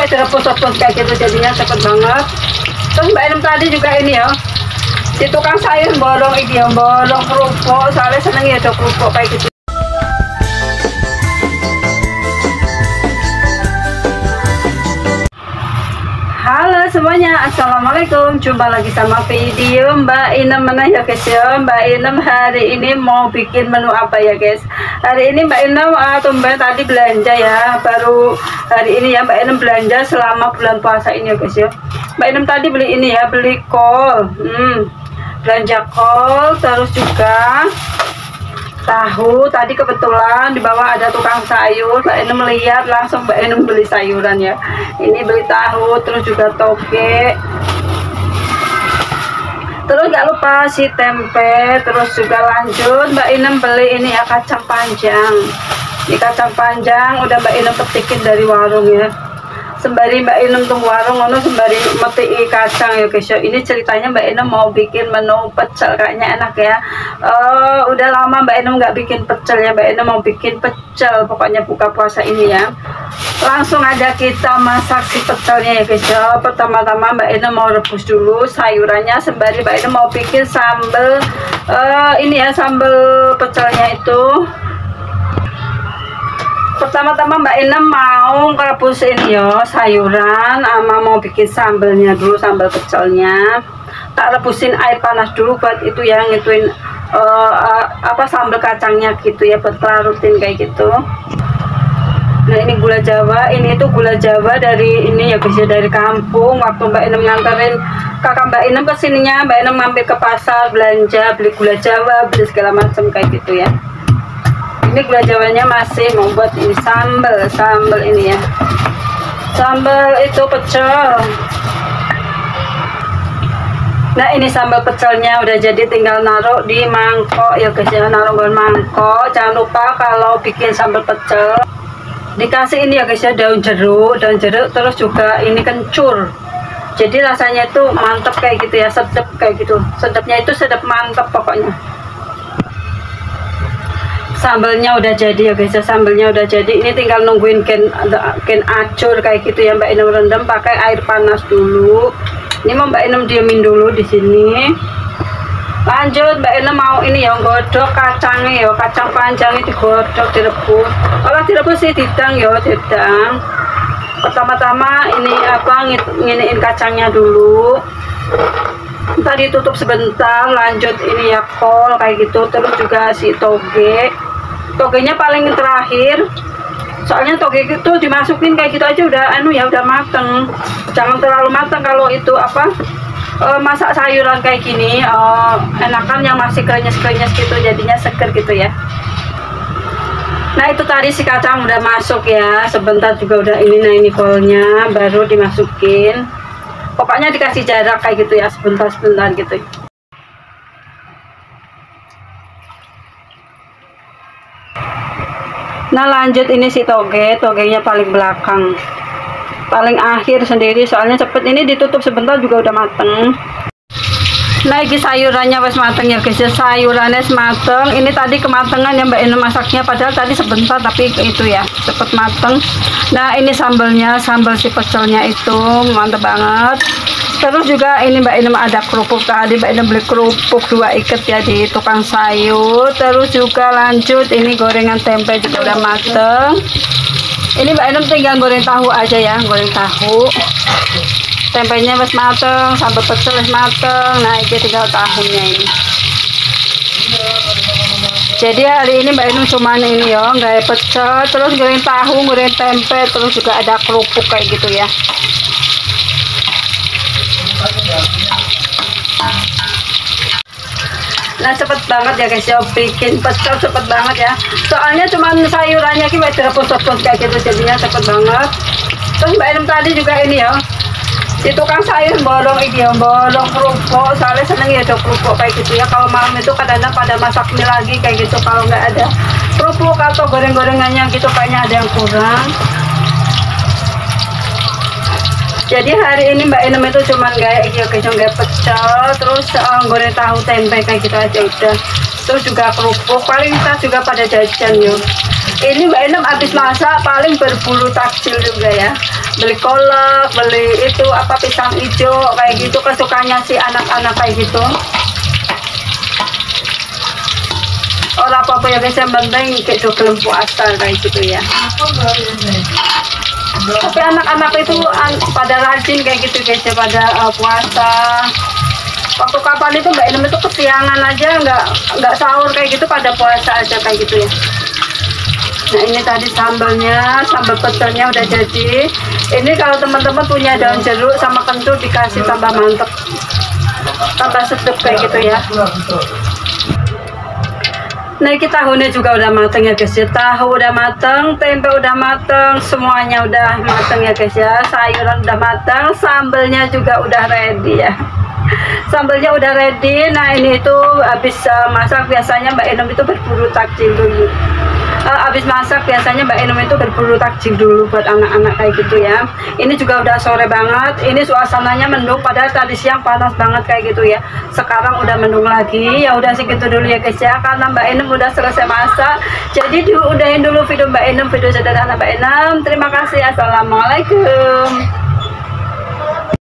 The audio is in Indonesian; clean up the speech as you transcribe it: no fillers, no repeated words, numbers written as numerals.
masih repus-repus kayak gitu, jadinya cepet banget. Terus Mbak Inem tadi juga ini ya, si tukang sayur borong ini ya, borong kerupuk, soalnya seneng ya ada kerupuk kayak gitu. Halo semuanya, assalamualaikum. Jumpa lagi sama video Mbak Inem mana ya guys ya. Mbak Inem hari ini mau bikin menu apa ya guys. Hari ini Mbak Inem tumben tadi belanja ya. Baru hari ini ya Mbak Inem belanja selama bulan puasa ini ya guys ya. Mbak Inem tadi beli ini ya, beli kol. Belanja kol, terus juga tahu. Tadi kebetulan di bawah ada tukang sayur, Mbak Inem melihat langsung Mbak Inem beli sayuran ya. Ini beli tahu, terus juga toge, terus gak lupa si tempe, terus juga lanjut Mbak Inem beli ini ya, kacang panjang. Ini kacang panjang udah Mbak Inem petikin dari warung ya. Sembari Mbak Inem tunggu warung ngono, sembari meti kacang ya guys ya. Ini ceritanya Mbak Inem mau bikin menu pecel, kayaknya enak ya. Udah lama Mbak Inem nggak bikin pecel ya. Mbak Inem mau bikin pecel pokoknya buka puasa ini ya. Langsung aja kita masak si pecelnya ya guys ya. Pertama-tama Mbak Inem mau rebus dulu sayurannya, sembari Mbak Inem mau bikin sambel ini ya, sambel pecelnya itu. Pertama-tama Mbak Inem mau rebus ini ya sayuran, sama mau bikin sambelnya dulu, sambal pecelnya. Tak rebusin air panas dulu buat itu ya, ngituin apa sambal kacangnya gitu ya, buat larutin kayak gitu. Nah ini gula Jawa, ini tuh gula Jawa dari ini ya guys ya, dari kampung. Waktu Mbak Inem nganterin kakak Mbak Inem kesininya, Mbak Inem mampir ke pasar belanja, beli gula Jawa, beli segala macam kayak gitu ya. Ini gula Jawanya masih mau buat ini sambal ini ya, sambal itu pecel. Nah ini sambal pecelnya udah jadi, tinggal naruh di mangkok ya guys ya, naruh di mangkok. Jangan lupa kalau bikin sambal pecel dikasih ini ya guys ya, daun jeruk, terus juga ini kencur. Jadi rasanya itu mantep kayak gitu ya, sedap kayak gitu, sedapnya itu sedap mantep pokoknya. Sambalnya udah jadi ya guys ya, sambalnya udah jadi. Ini tinggal nungguin ken acur kayak gitu ya. Mbak Inem rendam pakai air panas dulu. Ini mau Mbak Inem diemin dulu di sini. Lanjut Mbak Inem mau ini ya, godok kacangnya ya, kacang panjang itu digodok, direbus. Kalau direbus sih didang ya, didang. Pertama-tama ini apa, nginiin kacangnya dulu. Tadi tutup sebentar, lanjut ini ya kol kayak gitu, terus juga si togenya paling terakhir, soalnya toge itu dimasukin kayak gitu aja udah anu ya, udah mateng. Jangan terlalu mateng kalau itu apa, masak sayuran kayak gini, enakan yang masih krenyes gitu, jadinya seger gitu ya. Nah itu tadi si kacang udah masuk ya, sebentar juga udah ini. Nah ini kolnya baru dimasukin, pokoknya dikasih jarak kayak gitu ya, sebentar gitu. Nah lanjut ini si togenya paling belakang, paling akhir sendiri, soalnya cepet. Ini ditutup sebentar juga udah mateng. Nah ini sayurannya wes mateng ya guys ya, sayurannya mateng. Ini tadi kematangan yang Mbak Inem masaknya, padahal tadi sebentar tapi itu ya cepet mateng. Nah ini sambalnya, sambal si pecelnya itu mantep banget. Terus juga ini Mbak Inem ada kerupuk, tadi Mbak Inem beli kerupuk 2 ikat ya di tukang sayur. Terus juga lanjut ini gorengan tempe juga udah mateng. Ini Mbak Inem tinggal goreng tahu aja ya, goreng tahu. Tempenya wes mateng, sambal pecel wes mateng. Nah ini tinggal tahunya ini. Jadi hari ini Mbak Inem cuman ini ya, nggak pecel, terus goreng tahu, goreng tempe, terus juga ada kerupuk kayak gitu ya. Nah cepet banget ya guys ya, bikin pecel cepet banget ya, soalnya cuman sayurannya kita direbus-rebus kayak gitu, jadinya cepet banget. Terus Mbak Inem tadi juga ini ya, si tukang sayur borong ini ya, borong kerupuk, soalnya seneng ya ada kerupuk kayak gitu ya. Kalau malam itu kadang-kadang pada masak mie lagi kayak gitu, kalau nggak ada kerupuk atau goreng-gorengannya gitu kayaknya ada yang kurang. Jadi hari ini Mbak Inem itu cuman kayak gitu, kayak pecel, terus goreng tahu tempe kayak gitu aja udah. Terus juga kerupuk, paling kita juga pada jajan yuk. Ini Mbak Inem habis masak paling berbulu takjil juga ya. beli kolak, beli itu apa pisang hijau kayak gitu, kesukaannya si anak-anak kayak gitu. Orang apa ya guys, yang penting kayak gelem puasa kayak gitu ya. Tapi anak-anak itu pada rajin kayak gitu guys ya, pada puasa. Waktu kapan itu Mbak Inem itu kesiangan aja, nggak sahur kayak gitu, pada puasa aja kayak gitu ya. Nah ini tadi sambalnya, sambal pecelnya udah jadi. Ini kalau teman-teman punya daun jeruk sama kentul dikasih tambah mantep, tambah sedap kayak gitu ya. Nah kita tahunya juga udah mateng ya guys ya, tahu udah mateng, tempe udah mateng, semuanya udah mateng ya guys ya, sayuran udah mateng, sambelnya juga udah ready ya. Sambalnya udah ready. Nah ini itu habis masak biasanya Mbak Inem itu berburu takjil dulu. Habis masak biasanya Mbak Inem itu berburu takjil dulu buat anak-anak kayak gitu ya. Ini juga udah sore banget, ini suasananya mendung, padahal tadi siang panas banget kayak gitu ya. Sekarang udah mendung lagi. Ya udah segitu dulu ya guys ya, karena Mbak Inem udah selesai masak. Jadi diudahin dulu video Mbak Inem, video sederhana Mbak Inem. Terima kasih, assalamualaikum.